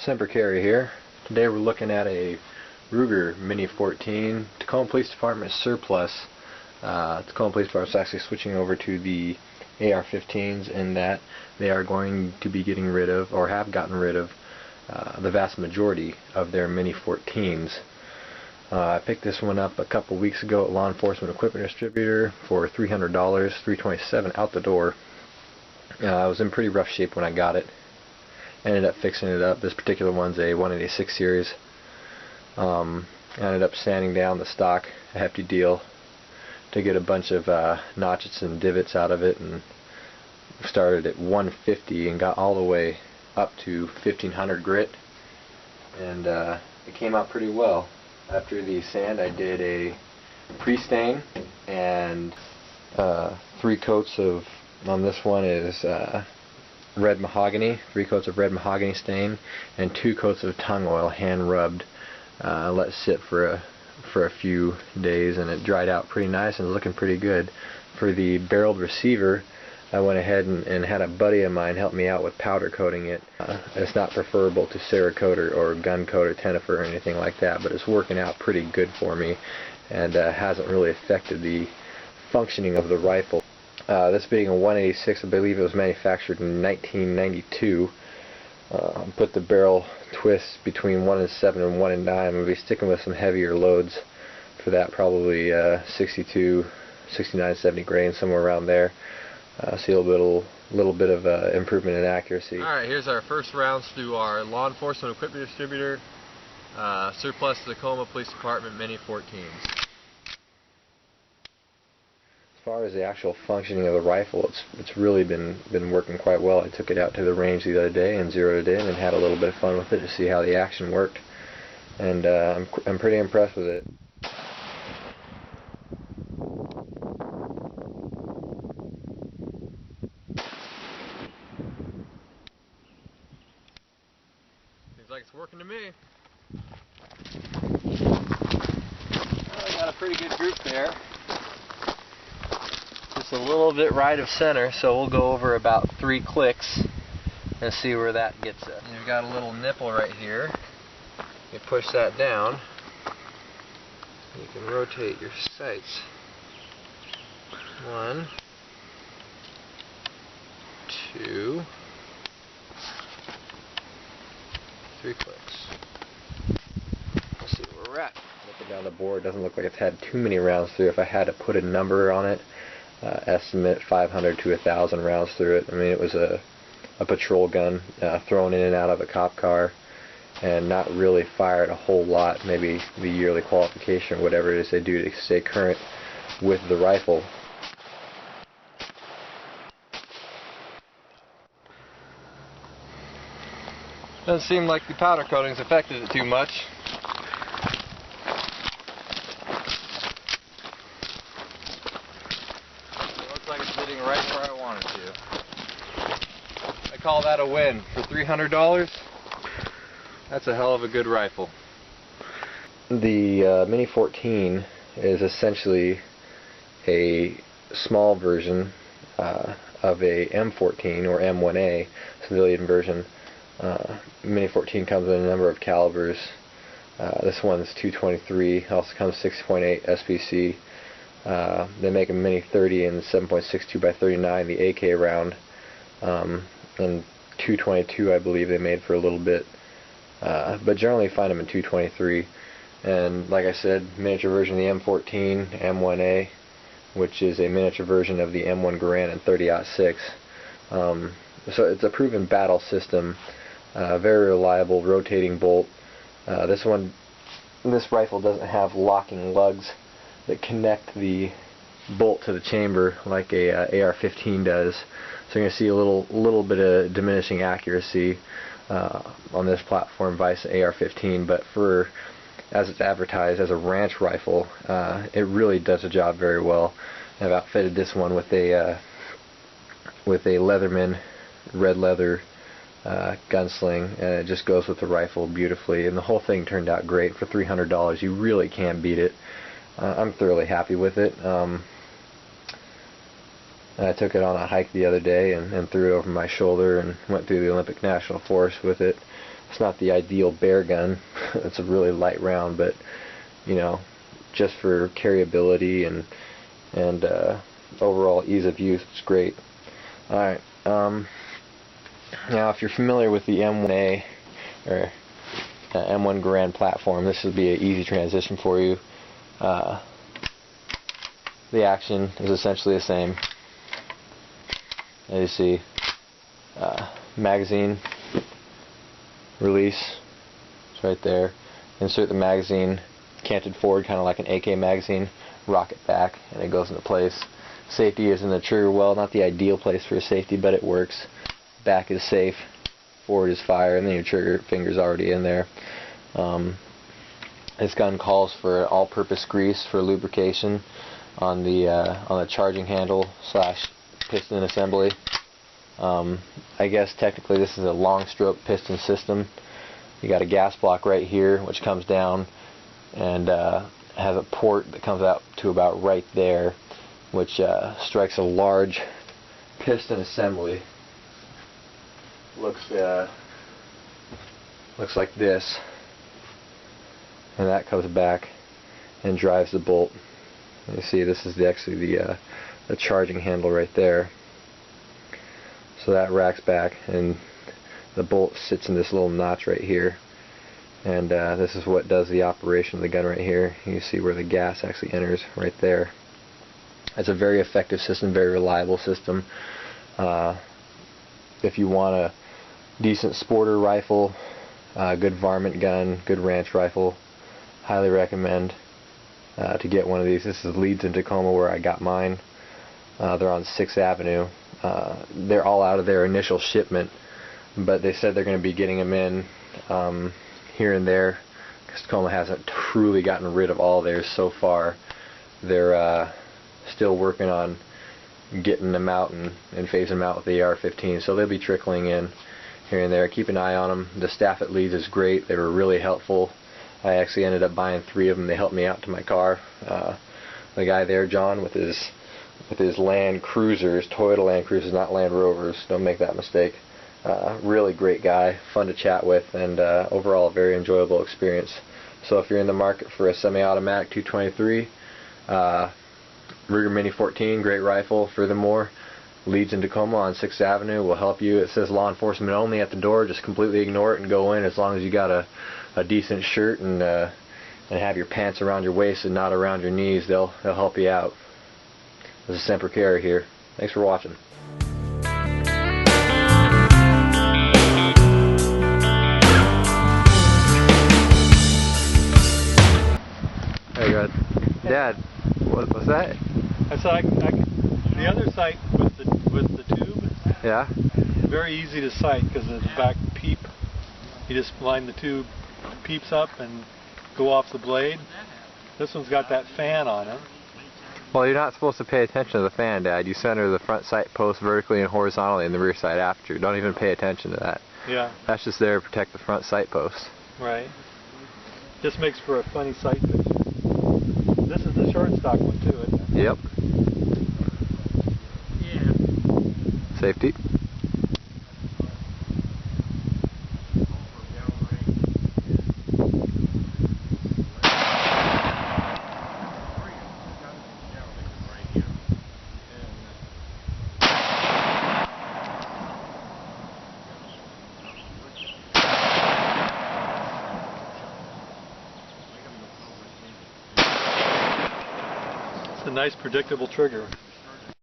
Semper Carry here. Today we're looking at a Ruger Mini-14 Tacoma Police Department surplus. Tacoma Police Department is actually switching over to the AR-15s in that they are going to be getting rid of, or have gotten rid of, the vast majority of their Mini-14s. I picked this one up a couple weeks ago at Law Enforcement Equipment Distributor for $300, $327 out the door. I was in pretty rough shape when I got it. Ended up fixing it up. This particular one's a 186 series. Ended up sanding down the stock, a hefty deal, to get a bunch of notches and divots out of it, and started at 150 and got all the way up to 1500 grit, and it came out pretty well. After the sand, I did a pre-stain and 3 coats of, on this one is red mahogany, 3 coats of red mahogany stain, and 2 coats of tung oil, hand rubbed. Let it sit for a few days, and it dried out pretty nice and is looking pretty good. For the barreled receiver, I went ahead and had a buddy of mine help me out with powder coating it. It's not preferable to Cerakote or gun coat or Tenefer or anything like that, but it's working out pretty good for me, and hasn't really affected the functioning of the rifle. This being a 186, I believe it was manufactured in 1992. Put the barrel twists between 1 and 7 and 1 and 9. I'm going to be sticking with some heavier loads for that, probably 62, 69, 70 grain, somewhere around there. See a little bit of improvement in accuracy. Alright, here's our first rounds through our Law Enforcement Equipment Distributor surplus Tacoma Police Department Mini-14s. As far as the actual functioning of the rifle, it's really been working quite well. I took it out to the range the other day and zeroed it in and had a little bit of fun with it to see how the action worked, and I'm pretty impressed with it. Seems like it's working to me. Well, I got a pretty good group there. Just a little bit right of center, so we'll go over about 3 clicks and see where that gets us. You've got a little nipple right here. You push that down. You can rotate your sights. 1, 2, 3 clicks. Let's see where we're at. Looking down the board, doesn't look like it's had too many rounds through. If I had to put a number on it, estimate 500 to 1,000 rounds through it. I mean, it was a patrol gun thrown in and out of a cop car, and not really fired a whole lot. Maybe the yearly qualification or whatever it is they do to stay current with the rifle. Doesn't seem like the powder coating's affected it too much. Like it's hitting right where I want it to. I call that a win. For $300, that's a hell of a good rifle. The Mini-14 is essentially a small version of a M14 or M1A civilian version. Mini-14 comes in a number of calibers. This one's 223, also comes 6.8 SPC. They make a Mini-30 in 7.62 by 39, the AK round, and 222 I believe they made for a little bit, but generally you find them in 223. And like I said, miniature version of the M14, M1A, which is a miniature version of the M1 Garand in 30-06. So it's a proven battle system, very reliable, rotating bolt. This rifle doesn't have locking lugs that connect the bolt to the chamber like a AR-15 does. So you're going to see a little bit of diminishing accuracy on this platform vice AR-15, but as it's advertised as a ranch rifle, it really does the job very well. I've outfitted this one with a Leatherman red leather gunsling, and it just goes with the rifle beautifully, and the whole thing turned out great. For $300, you really can't beat it. I'm thoroughly happy with it. I took it on a hike the other day and threw it over my shoulder and went through the Olympic National Forest with it. It's not the ideal bear gun. It's a really light round, but you know, just for carryability and overall ease of use, it's great. All right. Now, if you're familiar with the M1A or M1 Garand platform, this would be an easy transition for you. The action is essentially the same. As you see, magazine release, it's right there. Insert the magazine, canted forward, kind of like an AK magazine, rock it back, and it goes into place. Safety is in the trigger well, not the ideal place for safety, but it works. Back is safe, forward is fire, and then your trigger finger's already in there. This gun calls for all-purpose grease for lubrication on the charging handle / piston assembly. I guess technically this is a long stroke piston system. You got a gas block right here which comes down and has a port that comes out to about right there, which strikes a large piston assembly. Looks like this, and that comes back and drives the bolt. You see, this is actually the charging handle right there. So that racks back, and the bolt sits in this little notch right here. And this is what does the operation of the gun right here. You see where the gas actually enters right there. It's a very effective system, very reliable system. If you want a decent sporter rifle, good varmint gun, good ranch rifle, highly recommend to get one of these. This is Leeds in Tacoma where I got mine. They're on 6th Avenue. They're all out of their initial shipment, but they said they're going to be getting them in here and there, because Tacoma hasn't truly gotten rid of all theirs so far. They're still working on getting them out and phasing them out with the AR-15, so they'll be trickling in here and there. Keep an eye on them. The staff at Leeds is great. They were really helpful. I actually ended up buying 3 of them. They helped me out to my car. The guy there, John, with his Land Cruisers, Toyota Land Cruisers, not Land Rovers, don't make that mistake. Really great guy, fun to chat with, and overall a very enjoyable experience. So if you're in the market for a semi-automatic 223, Ruger Mini-14, great rifle. Furthermore, Leeds in Tacoma on 6th Avenue will help you. It says law enforcement only at the door. Just completely ignore it and go in, as long as you got a decent shirt and have your pants around your waist and not around your knees. They'll help you out. This is Semper Care here. Thanks for watching. There you go. Dad, what was that? I said the other sight with the tube. Yeah. Very easy to sight because of the back peep. You just line the tube, peeps up, and go off the blade. This one's got that fan on it. Well, you're not supposed to pay attention to the fan, Dad. You center the front sight post vertically and horizontally in the rear sight aperture. Don't even pay attention to that. Yeah. That's just there to protect the front sight post. Right. Just makes for a funny sight picture. This is the short stock one too, isn't it? Yep. Yeah. Safety. It's a nice predictable trigger.